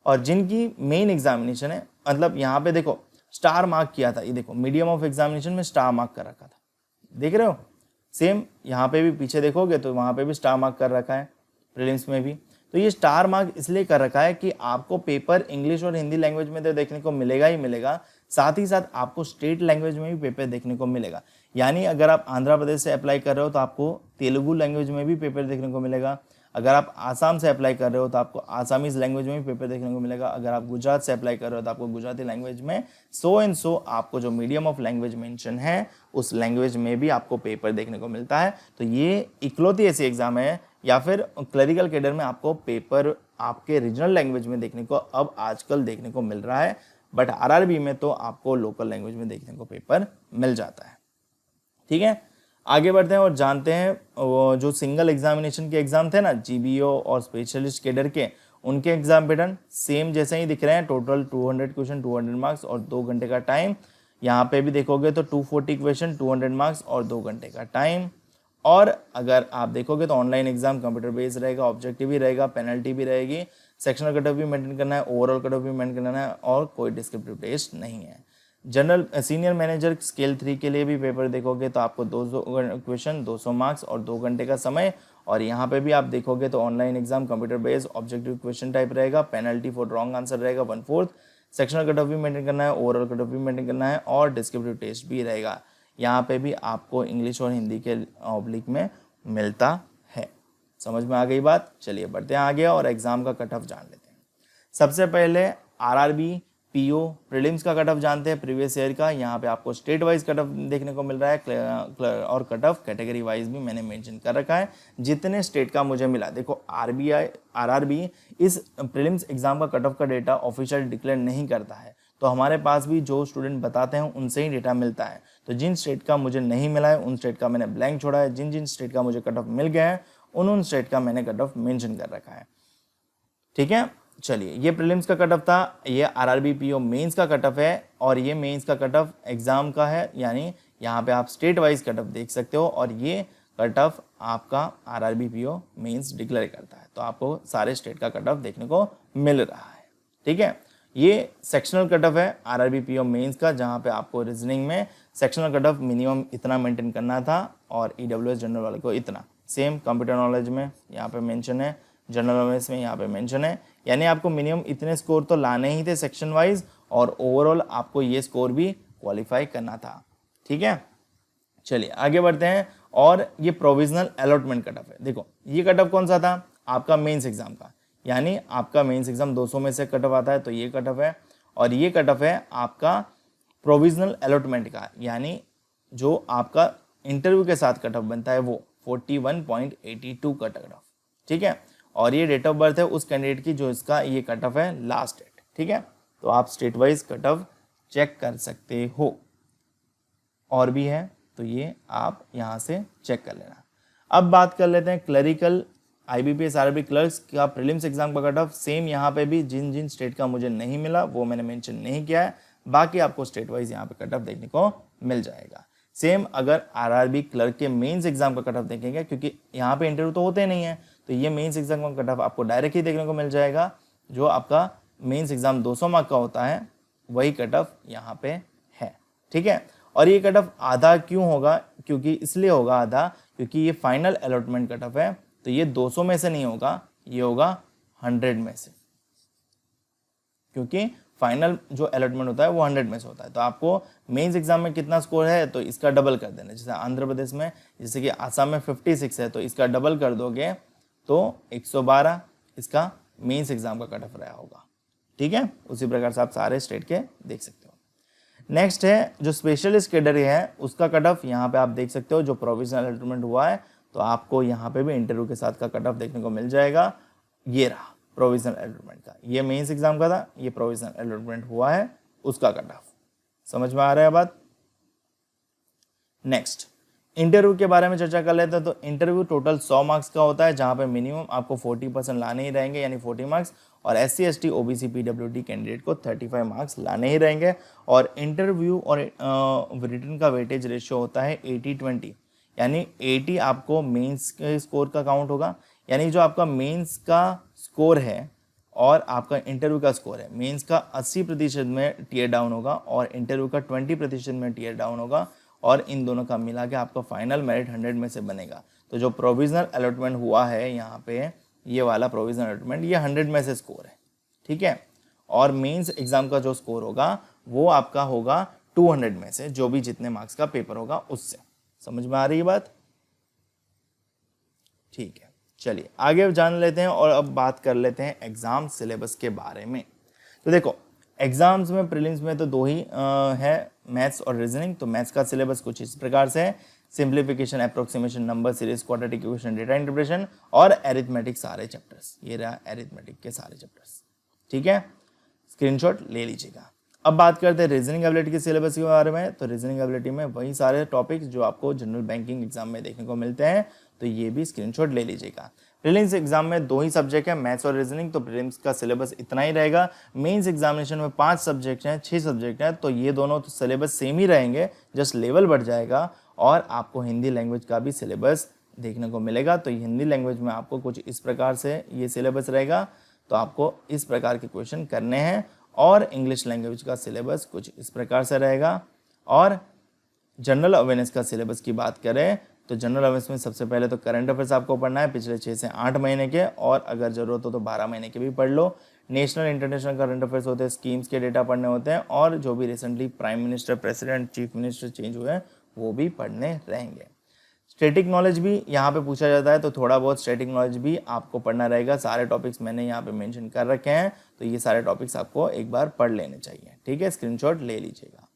और जिनकी मेन एग्जामिनेशन है, मतलब यहाँ पे देखो स्टार मार्क किया था, ये देखो मीडियम ऑफ एग्जामिनेशन में स्टार मार्क कर रखा था, देख रहे हो। सेम यहाँ पे भी पीछे देखोगे तो वहाँ पे भी स्टार मार्क कर रखा है, प्रीलिम्स में भी। तो ये स्टार मार्क इसलिए कर रखा है कि आपको पेपर इंग्लिश और हिंदी लैंग्वेज में तो देखने को मिलेगा ही मिलेगा, साथ ही साथ आपको स्टेट लैंग्वेज में भी पेपर देखने को मिलेगा। यानी अगर आप आंध्र प्रदेश से अप्लाई कर रहे हो तो आपको तेलुगु लैंग्वेज में भी पेपर देखने को मिलेगा। अगर आप आसाम से अप्लाई कर रहे हो तो आपको आसामीज लैंग्वेज में भी पेपर देखने को मिलेगा। अगर आप गुजरात से अप्लाई कर रहे हो तो आपको गुजराती लैंग्वेज में सो एंड सो आपको जो मीडियम ऑफ लैंग्वेज मेंशन है उस लैंग्वेज में भी आपको पेपर देखने को मिलता है। तो ये इकलौती ऐसी एग्जाम है, या फिर क्लरिकल कैडर में आपको पेपर आपके रीजनल लैंग्वेज में देखने को अब आजकल देखने को मिल रहा है, बट आरआरबी में तो आपको लोकल लैंग्वेज में देखने को पेपर मिल जाता है। ठीक है, आगे बढ़ते हैं और जानते हैं वो जो सिंगल एग्जामिनेशन के एग्जाम थे ना, जीबीओ और स्पेशलिस्ट कैडर के, उनके एग्जाम पैटर्न सेम जैसे ही दिख रहे हैं। टोटल 200 क्वेश्चन, 200 मार्क्स और 2 घंटे का टाइम। यहाँ पे भी देखोगे तो 240 क्वेश्चन, 200 मार्क्स और 2 घंटे का टाइम। और अगर आप देखोगे तो ऑनलाइन एग्जाम कंप्यूटर बेस्ड रहेगा, ऑब्जेक्टिव भी रहेगा, पेनल्टी भी रहेगी, सेक्शनल कट ऑफ भी मेंटेन करना है, ओवरऑल कट ऑफ भी मेंटेन करना है, और कोई डिस्क्रिप्टिव टेस्ट नहीं है। जनरल सीनियर मैनेजर स्केल 3 के लिए भी पेपर देखोगे तो आपको 200 क्वेश्चन, 200 मार्क्स और 2 घंटे का समय। और यहाँ पे भी आप देखोगे तो online exam computer based objective question type रहेगा, पेनल्टी फॉर रॉन्ग आंसर रहेगा 1/4, सेक्शनल कट ऑफ भी मेंटेन करना है, ओवरऑल कट ऑफ भी मेंटेन करना है, और डिस्क्रिप्टिव टेस्ट भी रहेगा। यहाँ पे भी आपको इंग्लिश और हिंदी के ऑब्लिक में मिलता है। समझ में आ गई बात? चलिए बढ़ते हैं आगे और एग्जाम का कट ऑफ जान लेते हैं। सबसे पहले आरआरबी पीओ प्रीलिम्स का कट ऑफ जानते हैं प्रीवियस ईयर का। यहाँ पे आपको स्टेट वाइज कट ऑफ देखने को मिल रहा है, और कट ऑफ कैटेगरी वाइज भी मैंने मेंशन कर रखा है जितने स्टेट का मुझे मिला। देखो आरआरबी इस प्रीलिम्स एग्जाम का कट ऑफ का डेटा ऑफिशियल डिक्लेयर नहीं करता है, तो हमारे पास भी जो स्टूडेंट बताते हैं उनसे ही डेटा मिलता है। तो जिन स्टेट का मुझे नहीं मिला है उन स्टेट का मैंने ब्लैंक छोड़ा है, जिन जिन स्टेट का मुझे कट ऑफ मिल गया है उन स्टेट का मैंने कट ऑफ मेंशन कर रखा है। ठीक है, चलिए ये प्रीलिम्स का कट ऑफ था, ये आरआरबी पीओ मेंस का कट ऑफ है, और ये मेंस का कट ऑफ एग्जाम का है, यानी यहाँ पे आप स्टेट वाइज कट ऑफ देख सकते हो, और ये कट ऑफ आपका आरआरबी पीओ मेंस डिक्लेयर करता है। तो आपको सारे स्टेट का कट ऑफ देखने को मिल रहा है। ठीक है, ये सेक्शनल कट ऑफ है आरआरबी पीओ मेंस का, जहाँ पे आपको रीजनिंग में सेक्शनल कट ऑफ मिनिमम इतना मेंटेन करना था, और ईडब्ल्यूएस जनरल वाले को इतना। सेम कंप्यूटर नॉलेज में यहाँ पे मेंशन है, जनरल नॉलेज में यहाँ पे मेंशन है, यानी आपको मिनिमम इतने स्कोर तो लाने ही थे सेक्शन वाइज, और ओवरऑल आपको ये स्कोर भी क्वालिफाई करना था। ठीक है, चलिए आगे बढ़ते हैं। और ये प्रोविजनल अलॉटमेंट कट ऑफ है। देखो ये कट ऑफ कौन सा था? आपका मेंस एग्जाम का, यानी आपका मेंस एग्जाम 200 में से कट ऑफ आता है, तो ये कट ऑफ है। और ये कट ऑफ है आपका प्रोविजनल अलॉटमेंट का, यानी जो आपका इंटरव्यू के साथ कट ऑफ बनता है वो 41.82 का कट ऑफ। ठीक है, और ये डेट ऑफ बर्थ है उस कैंडिडेट की जो इसका ये कट ऑफ है लास्ट डेट। ठीक है, तो आप state wise cut off check कर सकते हो, और भी है तो ये आप यहाँ से चेक कर लेना। अब बात कर लेते हैं क्लरिकल आईबीपीएस आरआरबी क्लर्क्स का प्रीलिम्स एग्जाम का कट ऑफ। सेम यहाँ पे भी जिन जिन स्टेट का मुझे नहीं मिला वो मैंने मेंशन नहीं किया है, बाकी आपको स्टेट वाइज यहाँ पे कट ऑफ देखने को मिल जाएगा। सेम अगर आरआरबी क्लर्क के मेंस एग्जाम का कट ऑफ देखेंगे, क्योंकि यहाँ पे इंटरव्यू तो होते नहीं है, तो ये मेंस एग्जाम का कट ऑफ आपको डायरेक्ट ही देखने को मिल जाएगा। जो आपका मेंस एग्जाम 200 मार्क का होता है वही कट ऑफ यहाँ पे है। ठीक है, और ये कट ऑफ आधा क्यों होगा? क्योंकि इसलिए होगा आधा क्योंकि ये फाइनल अलॉटमेंट कट ऑफ है, तो ये 200 में से नहीं होगा, ये होगा 100 में से, क्योंकि फाइनल जो अलॉटमेंट होता है वो 100 में से होता है। तो आपको मेंस एग्जाम में कितना स्कोर है तो इसका डबल कर देना। जैसे आंध्र प्रदेश में, जैसे कि आसाम में 56 है, तो इसका डबल कर दोगे तो 112 इसका मेंस एग्जाम का कट ऑफ रहा होगा। ठीक है, उसी प्रकार से आप सारे स्टेट के देख सकते हो। नेक्स्ट है जो स्पेशलिस्ट कैडर है उसका कट ऑफ, यहाँ पे आप देख सकते हो जो प्रोविजनल अलॉटमेंट हुआ है, तो आपको यहाँ पे भी इंटरव्यू के साथ का कट ऑफ देखने को मिल जाएगा। ये रहा प्रोविजनल अलॉटमेंट का, ये मेंस एग्जाम का था, ये प्रोविजनल अलॉटमेंट हुआ है उसका कट ऑफ। समझ में आ रहा है बात? नेक्स्ट इंटरव्यू के बारे में चर्चा कर लेते हैं। तो इंटरव्यू टोटल 100 मार्क्स का होता है, जहां पे मिनिमम आपको 40% लाने ही रहेंगे, यानी 40 मार्क्स, और SC ST OBC PWD candidate को 35 मार्क्स लाने ही रहेंगे। और इंटरव्यू और रिटन का वेटेज रेशियो होता है 80-20, यानी 80 आपको मेंस के स्कोर का काउंट होगा, यानी जो आपका मेंस का स्कोर है और आपका इंटरव्यू का स्कोर है, मेंस का 80% में टीयर डाउन होगा और इंटरव्यू का 20% में टीयर डाउन होगा, और इन दोनों का मिला के आपका फाइनल मेरिट 100 में से बनेगा। तो जो प्रोविजनल अलॉटमेंट हुआ है यहाँ पे, ये वाला प्रोविजनल अलॉटमेंट, ये 100 में से स्कोर है, ठीक है। और मेंस एग्जाम का जो स्कोर होगा वो आपका होगा 200 में से, जो भी जितने मार्क्स का पेपर होगा उससे। समझ में आ रही है बात? ठीक है, चलिए आगे जान लेते हैं और अब बात कर लेते हैं एग्जाम सिलेबस के बारे में। तो देखो, एग्जाम्स में प्रीलिम्स में तो दो ही है, मैथ्स और रीजनिंग। तो मैथ्स का सिलेबस कुछ इस प्रकार से है: simplification, approximation, number series, quadratic equation, data interpretation और एरिथमेटिक सारे चैप्टर्स। ये रहा एरिथमेटिक के सारे चैप्टर्स, ठीक है, स्क्रीनशॉट ले लीजिएगा। अब बात करते हैं रीजनिंग एबिलिटी के सिलेबस के बारे में। तो रीजनिंग एबिलिटी में वही सारे टॉपिक्स जो आपको जनरल बैंकिंग एग्जाम में देखने को मिलते हैं, तो ये भी स्क्रीनशॉट ले लीजिएगा। प्रीलिम्स एग्जाम में दो ही सब्जेक्ट है, मैथ्स और रीजनिंग, तो प्रीलिम्स का सिलेबस इतना ही रहेगा। मेंस एग्जामिनेशन में 5 सब्जेक्ट हैं, 6 सब्जेक्ट हैं, तो ये दोनों तो सिलेबस सेम ही रहेंगे, जस्ट लेवल बढ़ जाएगा। और आपको हिंदी लैंग्वेज का भी सिलेबस देखने को मिलेगा। तो हिंदी लैंग्वेज में आपको कुछ इस प्रकार से ये सिलेबस रहेगा, तो आपको इस प्रकार के क्वेश्चन करने हैं। और इंग्लिश लैंग्वेज का सिलेबस कुछ इस प्रकार से रहेगा। और जनरल अवेयरनेस का सिलेबस की बात करें तो जनरल अवेयरनेस में सबसे पहले तो करंट अफेयर्स आपको पढ़ना है, पिछले 6 से 8 महीने के, और अगर जरूरत हो तो 12 महीने के भी पढ़ लो। नेशनल इंटरनेशनल करंट अफेयर्स होते हैं, स्कीम्स के डेटा पढ़ने होते हैं, और जो भी recently prime minister, president, chief minister change हुए हैं वो भी पढ़ने रहेंगे। स्टैटिक नॉलेज भी यहाँ पे पूछा जाता है, तो थोड़ा बहुत स्टैटिक नॉलेज भी आपको पढ़ना रहेगा। सारे टॉपिक्स मैंने यहाँ पे मेंशन कर रखे हैं, तो ये सारे टॉपिक्स आपको एक बार पढ़ लेने चाहिए, ठीक है, स्क्रीनशॉट ले लीजिएगा।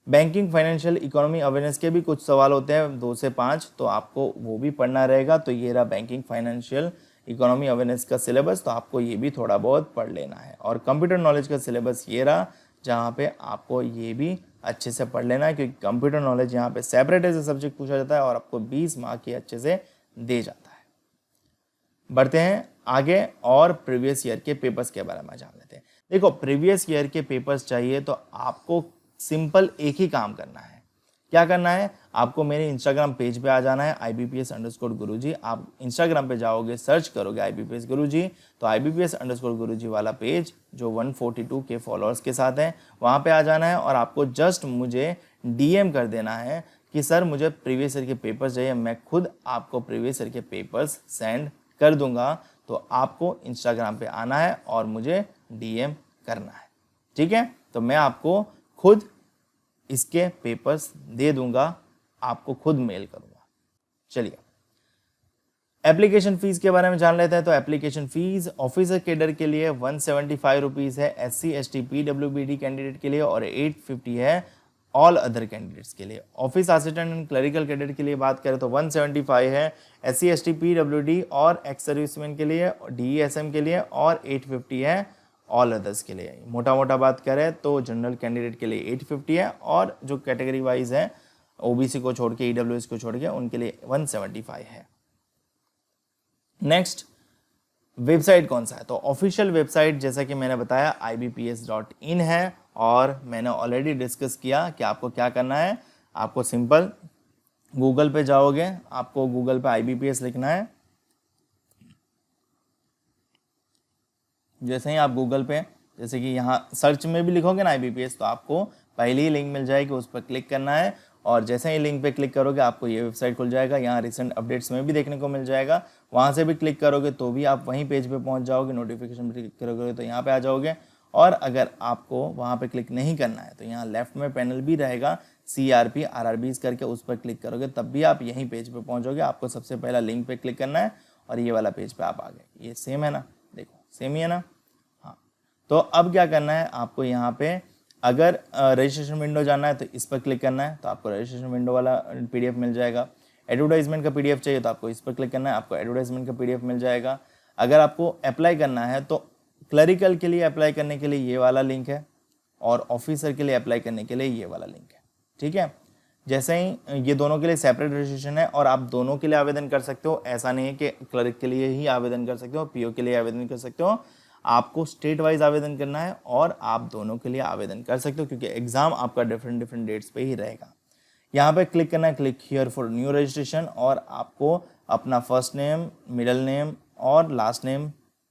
बैंकिंग, फाइनेंशियल, इकोनॉमी अवेयरनेस के भी कुछ सवाल होते हैं 2 से 5, तो आपको वो भी पढ़ना रहेगा। तो ये रहा बैंकिंग, फाइनेंशियल, इकोनॉमी अवेयरनेस का सिलेबस, तो आपको ये भी थोड़ा बहुत पढ़ लेना है। और कंप्यूटर नॉलेज का सिलेबस ये रहा, जहाँ पे आपको ये भी अच्छे से पढ़ लेना है, क्योंकि कंप्यूटर नॉलेज यहाँ पे सेपरेट एज ए सब्जेक्ट पूछा जाता है और आपको 20 मार्क की अच्छे से दे जाता है। बढ़ते हैं आगे और प्रीवियस ईयर के पेपर्स के बारे में जान लेते हैं। देखो, प्रीवियस ईयर के पेपर्स चाहिए तो आपको सिंपल एक ही काम करना है। क्या करना है? आपको मेरे इंस्टाग्राम पेज पे आ जाना है, IBPS_गुरुजी। आप इंस्टाग्राम पे जाओगे, सर्च करोगे IBPS गुरुजी, तो IBPS_गुरुजी वाला पेज जो 142 के फॉलोअर्स के साथ है, वहाँ पे आ जाना है और आपको जस्ट मुझे DM कर देना है कि सर मुझे प्रीवियस ईयर के पेपर्स चाहिए। मैं खुद आपको प्रीवियस ईयर के पेपर्स सेंड कर दूंगा। तो आपको इंस्टाग्राम पे आना है और मुझे DM करना है, ठीक है। तो मैं आपको खुद इसके पेपर्स दे दूंगा, आपको खुद मेल करूंगा। चलिए एप्लीकेशन फीस के बारे में जान लेते हैं। तो एप्लीकेशन फीस ऑफिसर कैडर के लिए 175 रुपीज़ है, SC ST PWBD कैंडिडेट के लिए, और 850 है ऑल अदर कैंडिडेट्स के लिए। Office assistant and clerical cadre के लिए बात करें तो 175 है, SC ST PWD और एक्स सर्विसमैन के लिए, DESM के लिए, और 850 है ऑल अदर्स के लिए। मोटा मोटा बात करें तो जनरल कैंडिडेट के लिए 850 है, और जो कैटेगरी वाइज है OBC को छोड़ के, EWS को छोड़ के, उनके लिए 175 है। नेक्स्ट, वेबसाइट कौन सा है? तो ऑफिशियल वेबसाइट जैसा कि मैंने बताया IBPS.in है, और मैंने ऑलरेडी डिस्कस किया कि आपको क्या करना है। आपको सिंपल गूगल पे जाओगे, आपको गूगल पे IBPS लिखना है। जैसे ही आप गूगल पे, जैसे कि यहाँ सर्च में भी लिखोगे ना IBPS, तो आपको पहली ही लिंक मिल जाएगी, उस पर क्लिक करना है। और जैसे ही लिंक पे क्लिक करोगे आपको ये वेबसाइट खुल जाएगा। यहाँ रिसेंट अपडेट्स में भी देखने को मिल जाएगा। वहाँ से भी क्लिक करोगे तो भी आप वहीं पेज पे पहुँच जाओगे। नोटिफिकेशन पे क्लिक करोगे तो यहाँ पे आ जाओगे। और अगर आपको वहाँ पे क्लिक नहीं करना है तो यहाँ लेफ्ट में पैनल भी रहेगा CRP RRBs करके, उस पर क्लिक करोगे तब भी आप यहीं पेज पे पहुँचोगे। आपको सबसे पहला लिंक पे क्लिक करना है और ये वाला पेज पे आप आ गए। ये सेम है ना, देखो सेम ही है ना। हाँ, तो अब क्या करना है आपको, यहाँ पे अगर रजिस्ट्रेशन विंडो जाना है तो इस पर क्लिक करना है, तो आपको रजिस्ट्रेशन विंडो वाला PDF मिल जाएगा। एडवर्टाइजमेंट का PDF चाहिए तो आपको इस पर क्लिक करना है, आपको एडवर्टाइजमेंट का PDF मिल जाएगा। अगर आपको अप्लाई करना है तो क्लरिकल के लिए अप्लाई करने के लिए ये वाला लिंक है, और ऑफिसर के लिए अप्लाई करने के लिए ये वाला लिंक है, ठीक है। जैसे ही ये दोनों के लिए सेपरेट रजिस्ट्रेशन है और आप दोनों के लिए आवेदन कर सकते हो, ऐसा नहीं है कि क्लर्क के लिए ही आवेदन कर सकते हो, पीओ के लिए आवेदन कर सकते हो। आपको स्टेट वाइज आवेदन करना है और आप दोनों के लिए आवेदन कर सकते हो, क्योंकि एग्जाम आपका डिफरेंट डेट्स पे ही रहेगा। यहाँ पे क्लिक करना है, click here for new registration, और आपको अपना फर्स्ट नेम, मिडिल नेम और last name,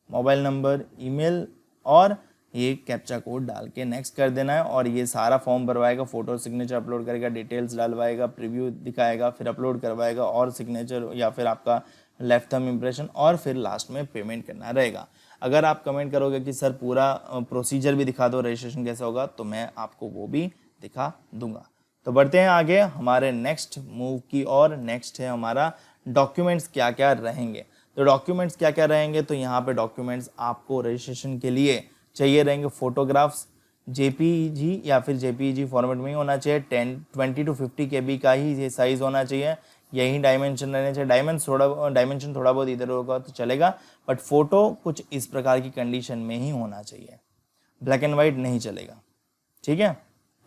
mobile number, email और ये कैप्चा कोड डाल के नेक्स्ट कर देना है। और ये सारा फॉर्म भरवाएगा, फोटो सिग्नेचर अपलोड करेगा, डिटेल्स डलवाएगा, प्रीव्यू दिखाएगा, फिर अपलोड करवाएगा और सिग्नेचर या फिर आपका लेफ्ट थंब इम्प्रेशन, और फिर लास्ट में पेमेंट करना रहेगा। अगर आप कमेंट करोगे कि सर पूरा प्रोसीजर भी दिखा दो, रजिस्ट्रेशन कैसे होगा, तो मैं आपको वो भी दिखा दूंगा। तो बढ़ते हैं आगे हमारे नेक्स्ट मूव की और नेक्स्ट है हमारा डॉक्यूमेंट्स क्या क्या रहेंगे। तो डॉक्यूमेंट्स क्या क्या रहेंगे, तो यहाँ पे डॉक्यूमेंट्स आपको रजिस्ट्रेशन के लिए चाहिए रहेंगे फोटोग्राफ्स, जेपीजी या फिर जेपीजी फॉर्मेट में ही होना चाहिए, 20 to 50 KB का ही ये साइज होना चाहिए, यही डायमेंशन रहने चाहिए। डायमेंशन थोड़ा बहुत इधर होगा तो चलेगा, बट फोटो कुछ इस प्रकार की कंडीशन में ही होना चाहिए, ब्लैक एंड वाइट नहीं चलेगा, ठीक है,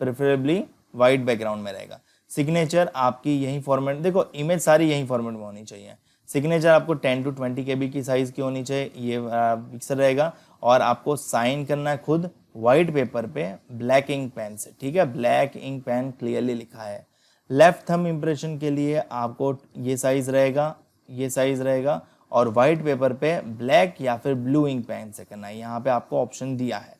प्रेफरेबली वाइट बैकग्राउंड में रहेगा। सिग्नेचर आपकी यही फॉर्मेट, देखो इमेज सारी यही फॉर्मेट में होनी चाहिए। सिग्नेचर आपको 10 to 20 KB की साइज की होनी चाहिए, ये पिक्सल रहेगा। और आपको साइन करना है खुद वाइट पेपर पे ब्लैक इंक पेन से, ठीक है, ब्लैक इंक पेन क्लियरली लिखा है। लेफ्ट थंब इम्प्रेशन के लिए आपको ये साइज रहेगा, ये साइज रहेगा, और वाइट पेपर पे ब्लैक या फिर ब्लू इंक पेन से करना है, यहाँ पे आपको ऑप्शन दिया है।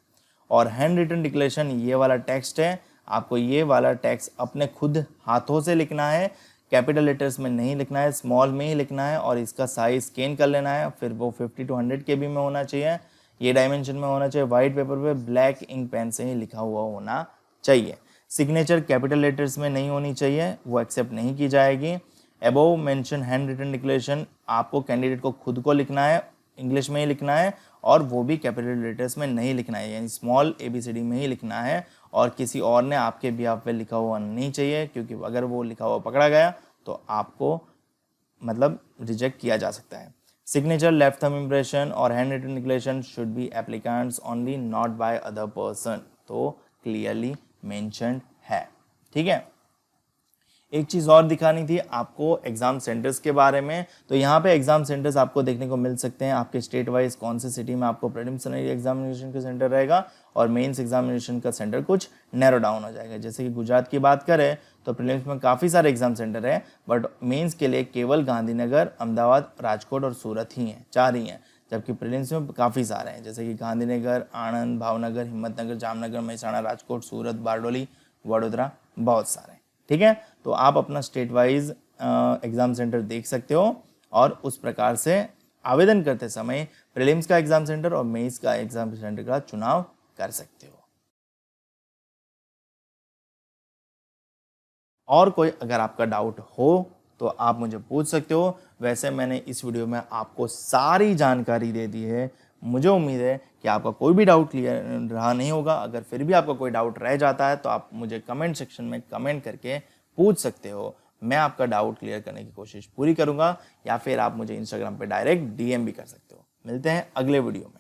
और हैंड रिटन डिक्लेरेशन, ये वाला टेक्स्ट है, आपको ये वाला टेक्स्ट अपने खुद हाथों से लिखना है, कैपिटल लेटर्स में नहीं लिखना है, स्मॉल में ही लिखना है, और इसका साइज स्कैन कर लेना है, फिर वो 50 to 100 KB में होना चाहिए, ये डायमेंशन में होना चाहिए, वाइट पेपर पे ब्लैक इंक पेन से ही लिखा हुआ होना चाहिए। सिग्नेचर कैपिटल लेटर्स में नहीं होनी चाहिए, वो एक्सेप्ट नहीं की जाएगी। Above mentioned hand written declaration आपको कैंडिडेट को खुद को लिखना है, इंग्लिश में ही लिखना है, और वो भी कैपिटल लेटर्स में नहीं लिखना है, यानी स्मॉल ABCD में ही लिखना है, और किसी और ने आपके बिहाफ पे लिखा हुआ नहीं चाहिए, क्योंकि अगर वो लिखा हुआ पकड़ा गया तो आपको मतलब रिजेक्ट किया जा सकता है। सिग्नेचर, लेफ्ट थंब इम्प्रेशन और hand written declaration should be applicants only, not by other person, तो क्लियरली मेंशन्ड है, ठीक है। एक चीज़ और दिखानी थी आपको एग्जाम सेंटर्स के बारे में। तो यहाँ पे एग्जाम सेंटर्स आपको देखने को मिल सकते हैं, आपके स्टेट वाइज कौन से सिटी में आपको प्रिलिमिनरी एग्जामिनेशन का सेंटर रहेगा और मेंस एग्जामिनेशन का सेंटर कुछ नैरो डाउन हो जाएगा। जैसे कि गुजरात की बात करें तो प्रीलिम्स में काफ़ी सारे एग्जाम सेंटर है, बट मेंस के लिए केवल गांधीनगर, अहमदाबाद, राजकोट और सूरत ही हैं, 4 ही हैं, जबकि प्रीलिम्स में काफ़ी सारे हैं, जैसे कि गांधीनगर, आणंद, भावनगर, हिम्मतनगर, जामनगर, महसाणा, राजकोट, सूरत, बारडोली, वडोदरा, बहुत सारे, ठीक है। तो आप अपना स्टेट वाइज एग्जाम सेंटर देख सकते हो और उस प्रकार से आवेदन करते समय प्रीलिम्स का एग्जाम सेंटर और मेंस का एग्जाम सेंटर का चुनाव कर सकते हो। और कोई अगर आपका डाउट हो तो आप मुझे पूछ सकते हो। वैसे मैंने इस वीडियो में आपको सारी जानकारी दे दी है। मुझे उम्मीद है कि आपका कोई भी डाउट क्लियर रहा नहीं होगा। अगर फिर भी आपका कोई डाउट रह जाता है तो आप मुझे कमेंट सेक्शन में कमेंट करके पूछ सकते हो। मैं आपका डाउट क्लियर करने की कोशिश पूरी करूंगा, या फिर आप मुझे इंस्टाग्राम पे डायरेक्ट DM भी कर सकते हो। मिलते हैं अगले वीडियो में।